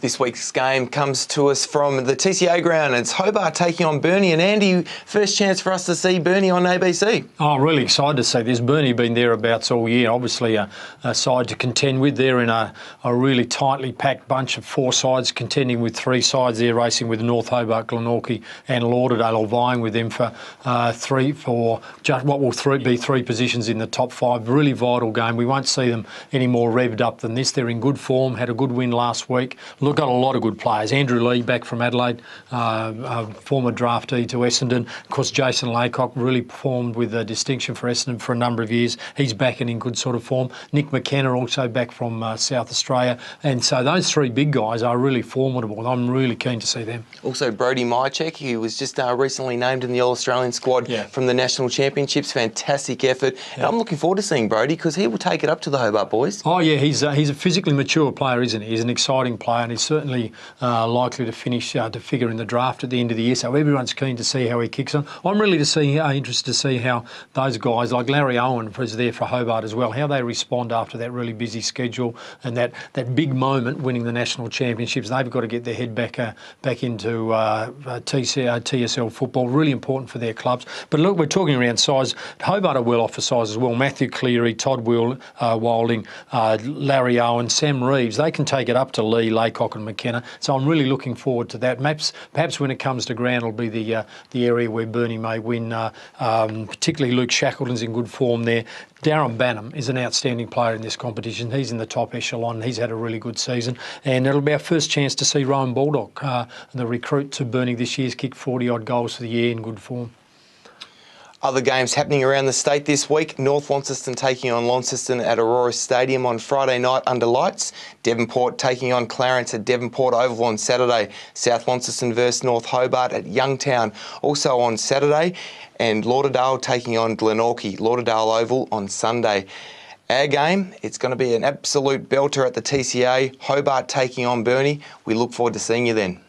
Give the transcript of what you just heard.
This week's game comes to us from the TSL Round. It's Hobart taking on Burnie. And Andy, first chance for us to see Burnie on ABC. Oh, really excited to see this. Burnie been thereabouts all year. Obviously a side to contend with. They're in a really tightly packed bunch of four sides, contending with three sides there, racing with North Hobart, Glenorchy and Lauderdale, all vying with them for just what will be three positions in the top five. Really vital game. We won't see them any more revved up than this. They're in good form, had a good win last week. Look, got a lot of good players. Andrew Lee back from Adelaide, former draftee to Essendon. Of course, Jason Laycock really performed with distinction for Essendon for a number of years. He's back and in good sort of form. Nick McKenna also back from South Australia. And so those three big guys are really formidable. I'm really keen to see them. Also, Brodie Mychek, who was just recently named in the All-Australian squad from the National Championships. Fantastic effort. And I'm looking forward to seeing Brodie because he will take it up to the Hobart boys. Oh, yeah, he's a physically mature player, isn't he? He's an exciting player and he's certainly likely to finish to figure in the draft at the end of the year. So everyone's keen to see how he kicks on. I'm really interested to see how those guys, like Larry Owen, who's there for Hobart as well, how they respond after that really busy schedule and that big moment winning the national championships. They've got to get their head back into TSL football. Really important for their clubs. But look, we're talking around size. Hobart are well off for size as well. Matthew Cleary, Todd Wilding, Larry Owen, Sam Reeves, they can take it up to Lee, Laycock and McKenna. So I'm really looking forward to that. Perhaps when it comes to ground, it'll be the area where Burnie may win. Particularly Luke Shackleton's in good form there. Darren Bannum is an outstanding player in this competition. He's in the top echelon. He's had a really good season. And it'll be our first chance to see Rowan Baldock, the recruit to Burnie this year. He's kicked 40-odd goals for the year in good form. Other games happening around the state this week. North Launceston taking on Launceston at Aurora Stadium on Friday night under lights. Devonport taking on Clarence at Devonport Oval on Saturday. South Launceston versus North Hobart at Youngtown also on Saturday. And Lauderdale taking on Glenorchy, Lauderdale Oval on Sunday. Our game, it's going to be an absolute belter at the TCA. Hobart taking on Burnie. We look forward to seeing you then.